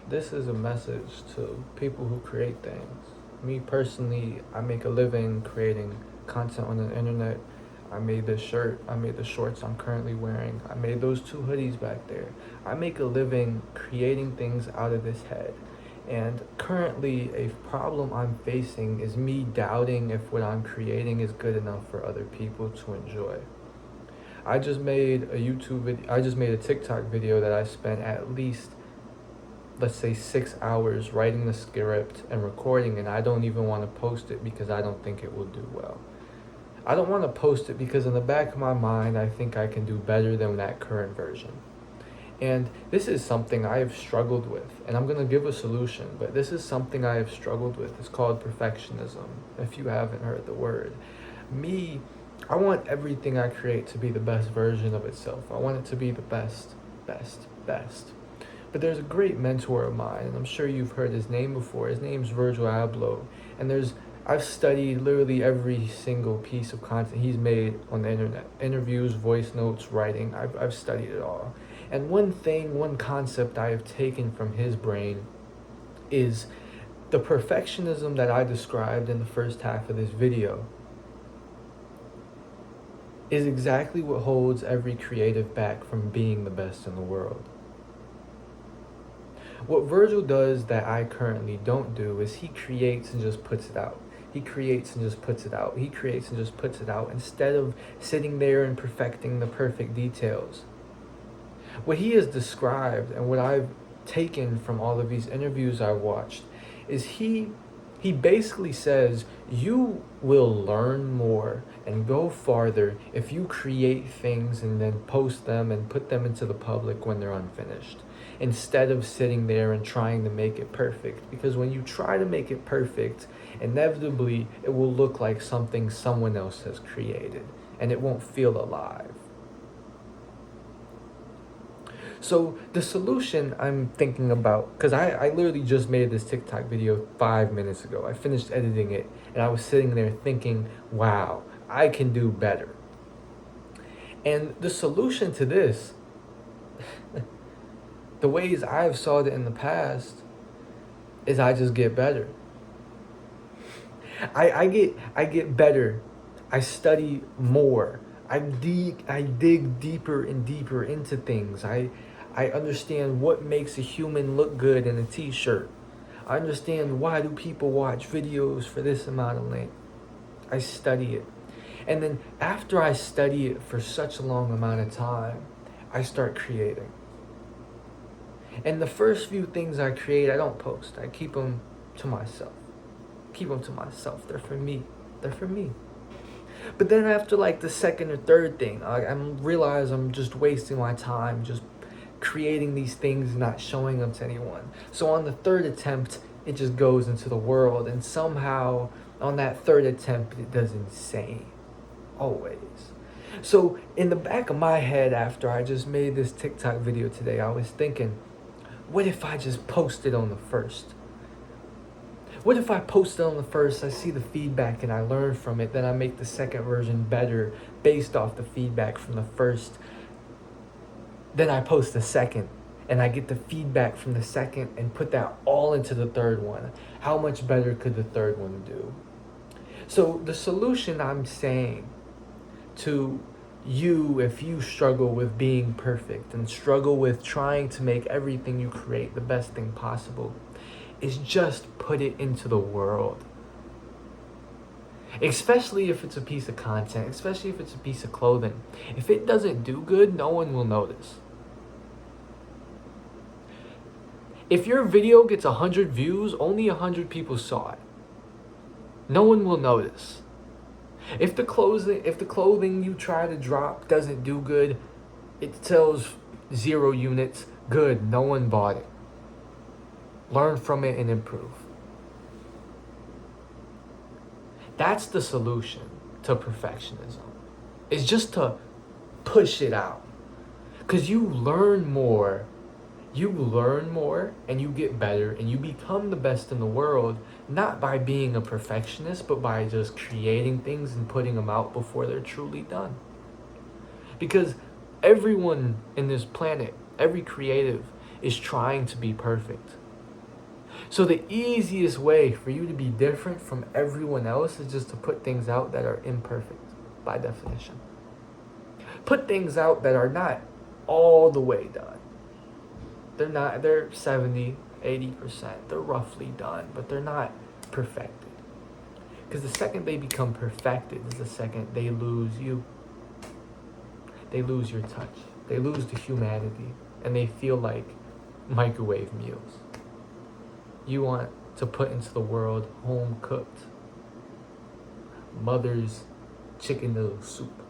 This is a message to people who create things. Me personally, I make a living creating content on the internet. I made this shirt, I made the shorts I'm currently wearing, I made those two hoodies back there. I make a living creating things out of this head. And currently, a problem I'm facing is me doubting if what I'm creating is good enough for other people to enjoy. I just made a TikTok video that I spent at least, let's say, 6 hours writing the script and recording, and I don't even want to post it because I don't think it will do well. I don't want to post it because in the back of my mind I think I can do better than that current version. And this is something I have struggled with, and I'm going to give a solution, but this is something I have struggled with. It's called perfectionism, if you haven't heard the word. Me, I want everything I create to be the best version of itself. I want it to be the best, best, best. But there's a great mentor of mine, and I'm sure you've heard his name before. His name's Virgil Abloh, and I've studied literally every single piece of content he's made on the internet. Interviews, voice notes, writing. I've studied it all. And one concept I have taken from his brain is the perfectionism that I described in the first half of this video is exactly what holds every creative back from being the best in the world. What Virgil does that I currently don't do is he creates and just puts it out. He creates and just puts it out. He creates and just puts it out instead of sitting there and perfecting the perfect details. What he has described and what I've taken from all of these interviews I've watched is he basically says you will learn more and go farther if you create things and then post them and put them into the public when they're unfinished, instead of sitting there and trying to make it perfect. Because when you try to make it perfect, inevitably it will look like something someone else has created and it won't feel alive. So the solution I'm thinking about, because I literally just made this TikTok video 5 minutes ago. I finished editing it and I was sitting there thinking, wow, I can do better. And the solution to this, the ways I've solved it in the past, is I just get better. I get better. I study more. I dig deeper and deeper into things. I understand what makes a human look good in a t-shirt. I understand why do people watch videos for this amount of length. I study it. And then after I study it for such a long amount of time, I start creating. And the first few things I create, I don't post. I keep them to myself. They're for me. But then after like the second or third thing, I realize I'm just wasting my time just creating these things and not showing them to anyone. So on the third attempt, it just goes into the world, and somehow on that third attempt, it does insane. Always. So in the back of my head, after I just made this TikTok video today, I was thinking, what if I just posted on the first? What if I post it on the first, I see the feedback and I learn from it, then I make the second version better based off the feedback from the first. Then I post the second and I get the feedback from the second and put that all into the third one. How much better could the third one do? So the solution I'm saying to you, if you struggle with being perfect and struggle with trying to make everything you create the best thing possible, is just put it into the world. Especially if it's a piece of content, especially if it's a piece of clothing. If it doesn't do good, no one will notice. If your video gets 100 views, only 100 people saw it. No one will notice. If the clothing you try to drop doesn't do good, it sells 0 units, good, no one bought it. Learn from it and improve. That's the solution to perfectionism. It's just to push it out. Because you learn more and you get better and you become the best in the world, not by being a perfectionist, but by just creating things and putting them out before they're truly done. Because everyone in this planet, every creative, is trying to be perfect. So the easiest way for you to be different from everyone else is just to put things out that are imperfect by definition. Put things out that are not all the way done. They're 70, 80%. They're roughly done, but they're not perfected. Because the second they become perfected is the second they lose you. They lose your touch. They lose the humanity. And they feel like microwave meals. You want to put into the world home cooked mother's chicken noodle soup.